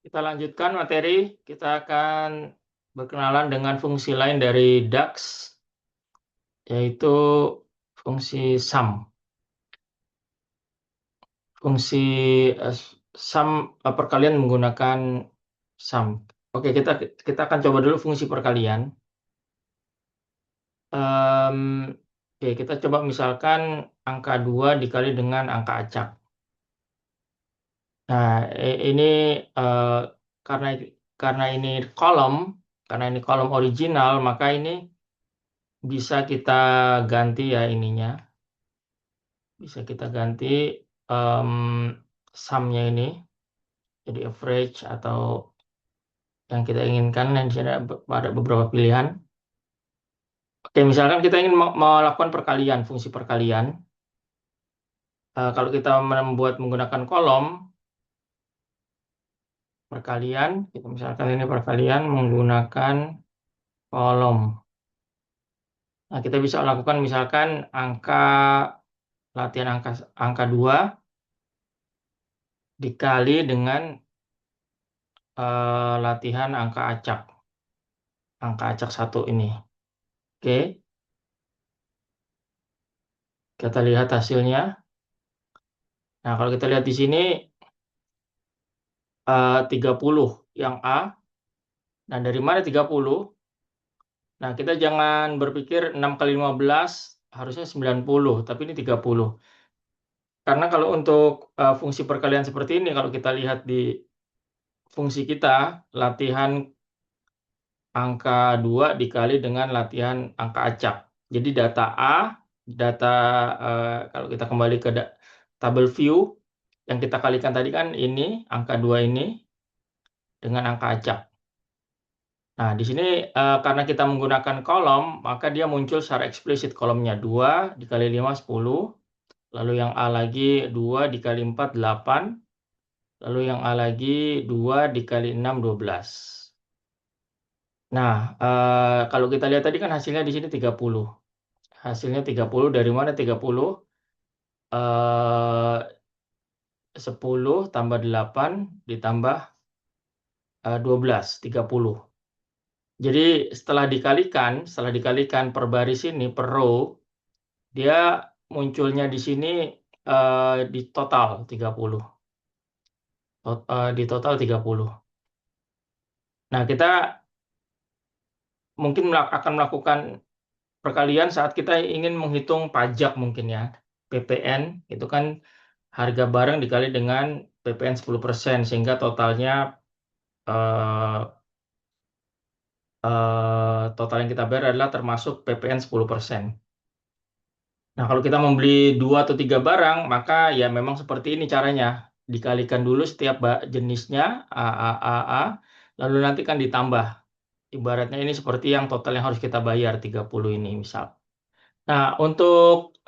Kita lanjutkan materi. Kita akan berkenalan dengan fungsi lain dari DAX, yaitu fungsi sum. Fungsi sum perkalian menggunakan sum. Oke, kita akan coba dulu fungsi perkalian. Oke, kita coba misalkan angka 2 dikali dengan angka acak. Nah, ini eh, karena karena ini kolom, original, maka ini bisa kita ganti ya ininya. Bisa kita ganti em, sum-nya ini jadi average atau yang kita inginkan. Dan di sini ada beberapa pilihan. Oke, misalkan kita ingin melakukan perkalian, fungsi perkalian. Kalau kita membuat menggunakan kolom perkalian, kita misalkan ini perkalian menggunakan kolom. Nah, kita bisa lakukan misalkan latihan angka 2 dikali dengan latihan angka acak 1 ini. Oke, kita lihat hasilnya. Nah, kalau kita lihat di sini 30 yang A. Nah, dari mana 30? Nah, kita jangan berpikir 6 kali 15 harusnya 90, tapi ini 30. Karena kalau untuk fungsi perkalian seperti ini, kalau kita lihat di fungsi kita, latihan angka 2 dikali dengan latihan angka acak. Jadi data A, kalau kita kembali ke tabel view, yang kita kalikan tadi kan ini, angka 2 ini, dengan angka acak. Nah, di sini karena kita menggunakan kolom, maka dia muncul secara eksplisit kolomnya 2 dikali 5, 10. Lalu yang A lagi 2 dikali 4, 8. Lalu yang A lagi 2 dikali 6, 12. Nah, kalau kita lihat tadi kan hasilnya di sini 30. Hasilnya 30 dari mana 30? 10 tambah 8 ditambah 12, 30. Jadi setelah dikalikan per baris ini, per row, dia munculnya di sini di total 30. Di total 30. Nah, kita mungkin akan melakukan perkalian saat kita ingin menghitung pajak mungkin ya. PPN itu kan harga barang dikali dengan PPN 10%, sehingga totalnya eh, total yang kita bayar adalah termasuk PPN 10%. Nah, kalau kita membeli 2 atau 3 barang, maka ya memang seperti ini caranya. Dikalikan dulu setiap jenisnya, A, lalu nanti kan ditambah. Ibaratnya ini seperti yang total yang harus kita bayar, 30 ini misal. Nah, untuk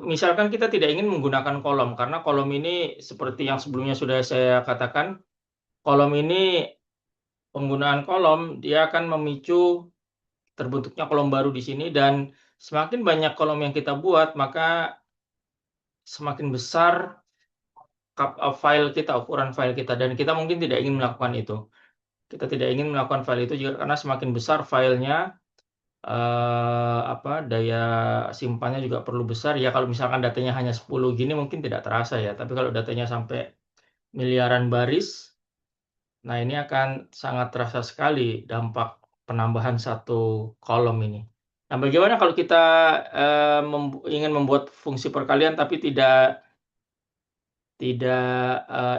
misalkan kita tidak ingin menggunakan kolom, karena kolom ini seperti yang sebelumnya sudah saya katakan, kolom ini, penggunaan kolom, dia akan memicu terbentuknya kolom baru di sini, dan semakin banyak kolom yang kita buat, maka semakin besar file kita, ukuran file kita, dan kita mungkin tidak ingin melakukan itu. Kita tidak ingin melakukan file itu juga karena semakin besar filenya, daya simpannya juga perlu besar. Ya, kalau misalkan datanya hanya 10 gini mungkin tidak terasa ya, tapi kalau datanya sampai miliaran baris, nah ini akan sangat terasa sekali dampak penambahan satu kolom ini. Nah, bagaimana kalau kita ingin membuat fungsi perkalian tapi tidak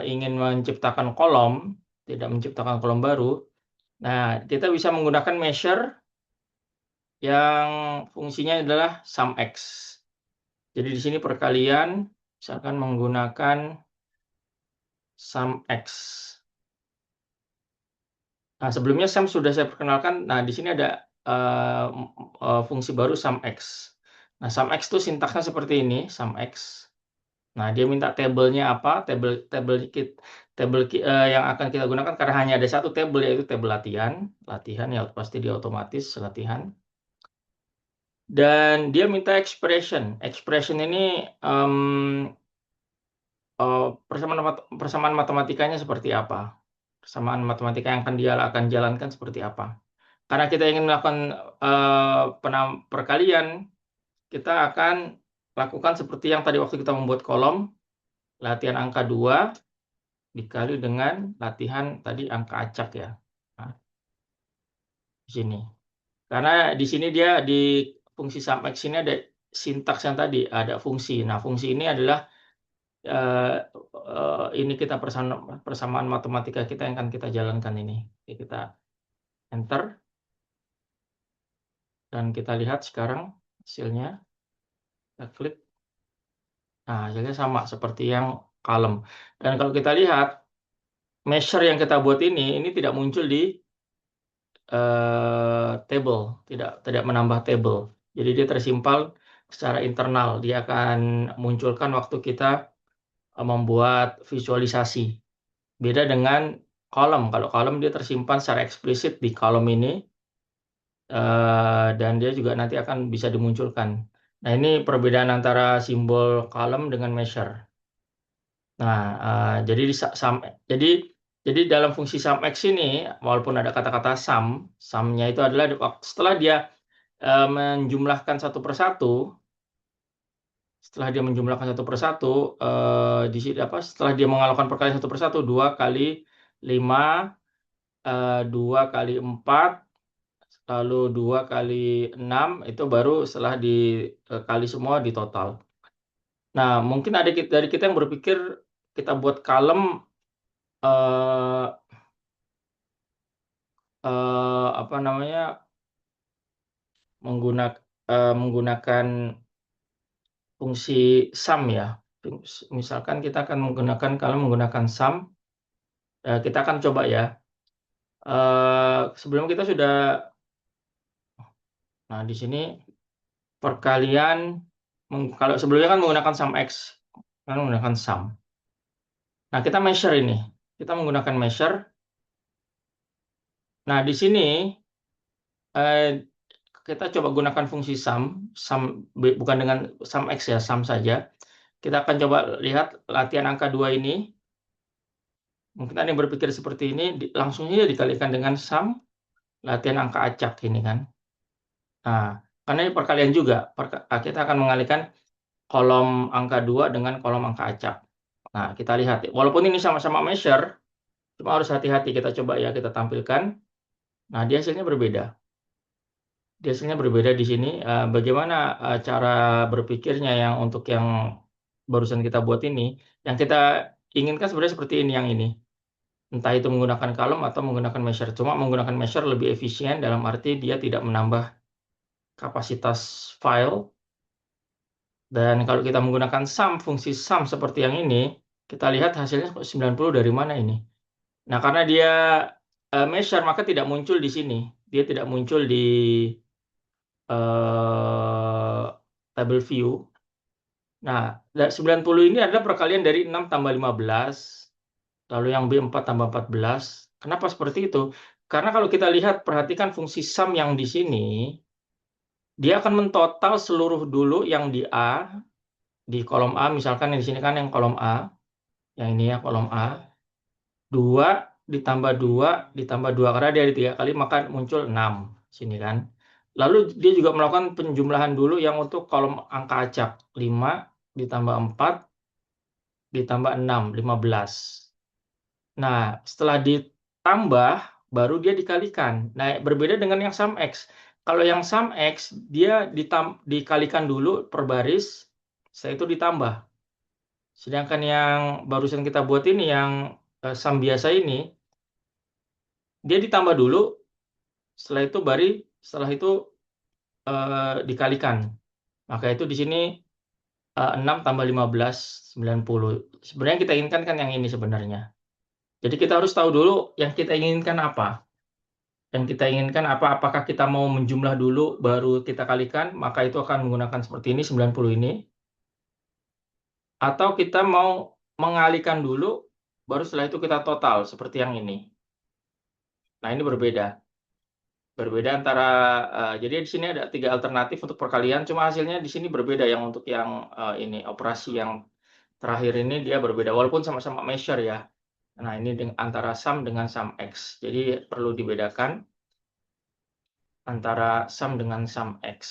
ingin menciptakan kolom, tidak menciptakan kolom baru? Nah, kita bisa menggunakan measure yang fungsinya adalah sum x. Jadi di sini perkalian misalkan menggunakan sum x. Nah, sebelumnya sum sudah saya perkenalkan. Nah, di sini ada fungsi baru sum x. Nah, sum x itu sintaksnya seperti ini, sum x. Nah, dia minta tabelnya apa? Tabel yang akan kita gunakan karena hanya ada satu tabel, yaitu tabel latihan. Latihan ya pasti dia otomatis latihan. Dan dia minta expression. Expression ini persamaan matematikanya seperti apa? persamaan matematika yang dia akan jalankan seperti apa. Karena kita ingin melakukan perkalian, kita akan lakukan seperti yang tadi waktu kita membuat kolom, latihan angka 2 dikali dengan latihan tadi angka acak ya. Nah, di sini. Karena di sini dia di fungsi sum x ini ada sintaks yang tadi, ada fungsi. Nah, fungsi ini adalah ini kita persamaan matematika kita yang akan kita jalankan ini. Oke, kita enter dan kita lihat sekarang hasilnya. Kita klik. Nah, hasilnya sama seperti yang kalem. Dan kalau kita lihat measure yang kita buat ini tidak muncul di table, tidak menambah table. Jadi dia tersimpan secara internal. Dia akan munculkan waktu kita membuat visualisasi. Beda dengan kolom. Kalau kolom dia tersimpan secara eksplisit di kolom ini, dan dia juga nanti akan bisa dimunculkan. Nah, ini perbedaan antara simbol kolom dengan measure. Nah, jadi dalam fungsi sum x ini, walaupun ada kata-kata sum-nya itu adalah setelah dia menjumlahkan satu persatu, setelah dia menjumlahkan satu persatu, di sini setelah dia mengalokkan perkalian satu persatu, 2 kali 5, 2 kali 4, lalu 2 kali 6, itu baru setelah dikali semua di total. Nah, mungkin ada dari kita yang berpikir kita buat kalem menggunakan fungsi sum ya. Misalkan kita akan menggunakan kalau menggunakan sum, kita akan coba ya. Sebelum kita sudah, nah di sini perkalian, kalau sebelumnya kan menggunakan sum x, kan menggunakan sum. Nah, kita measure ini, kita menggunakan measure. Nah, di sini kita coba gunakan fungsi sum bukan dengan sum x ya, sum saja. Kita akan coba lihat latihan angka 2 ini. Mungkin ada yang berpikir seperti ini, langsung saja dikalikan dengan sum latihan angka acak ini kan. Nah, karena ini perkalian juga, kita akan mengalihkan kolom angka 2 dengan kolom angka acak. Nah, kita lihat, walaupun ini sama-sama measure, cuma harus hati-hati. Kita coba ya, kita tampilkan. Nah, dia hasilnya berbeda. Dia hasilnya berbeda di sini. Bagaimana cara berpikirnya yang untuk yang barusan kita buat ini, yang kita inginkan sebenarnya seperti ini, yang ini. Entah itu menggunakan kolom atau menggunakan measure. Cuma menggunakan measure lebih efisien dalam arti dia tidak menambah kapasitas file. Dan kalau kita menggunakan sum, fungsi sum seperti yang ini, kita lihat hasilnya 90 dari mana ini. Nah, karena dia measure, maka tidak muncul di sini. Dia tidak muncul di table view. Nah, 90 ini adalah perkalian dari 6 tambah 15, lalu yang B 4 tambah 14. Kenapa seperti itu? Karena kalau kita lihat, perhatikan fungsi sum yang di sini, dia akan mentotal seluruh dulu yang di A, di kolom A, misalkan di sini kan yang kolom A, yang ini ya kolom A, 2 ditambah 2 ditambah 2, karena dia ada 3 kali, maka muncul 6 sini kan. Lalu dia juga melakukan penjumlahan dulu yang untuk kolom angka acak, 5 ditambah 4 ditambah 6, 15. Nah, setelah ditambah, baru dia dikalikan. Nah, berbeda dengan yang sum x. Kalau yang sum x, dia dikalikan dulu per baris, setelah itu ditambah. Sedangkan yang barusan kita buat ini, yang sum biasa ini, dia ditambah dulu, setelah itu dikalikan. Maka itu di sini 6 tambah 15, 90. Sebenarnya kita inginkan kan yang ini sebenarnya. Jadi kita harus tahu dulu yang kita inginkan apa. Yang kita inginkan apa, apakah kita mau menjumlah dulu baru kita kalikan, maka itu akan menggunakan seperti ini, 90 ini. Atau kita mau mengalihkan dulu, baru setelah itu kita total, seperti yang ini. Nah, ini berbeda. Berbeda antara, jadi di sini ada 3 alternatif untuk perkalian, cuma hasilnya di sini berbeda. Yang untuk yang ini, operasi yang terakhir ini dia berbeda, walaupun sama-sama measure ya. Nah, ini antara sum dengan sum X. Jadi perlu dibedakan antara sum dengan sum X.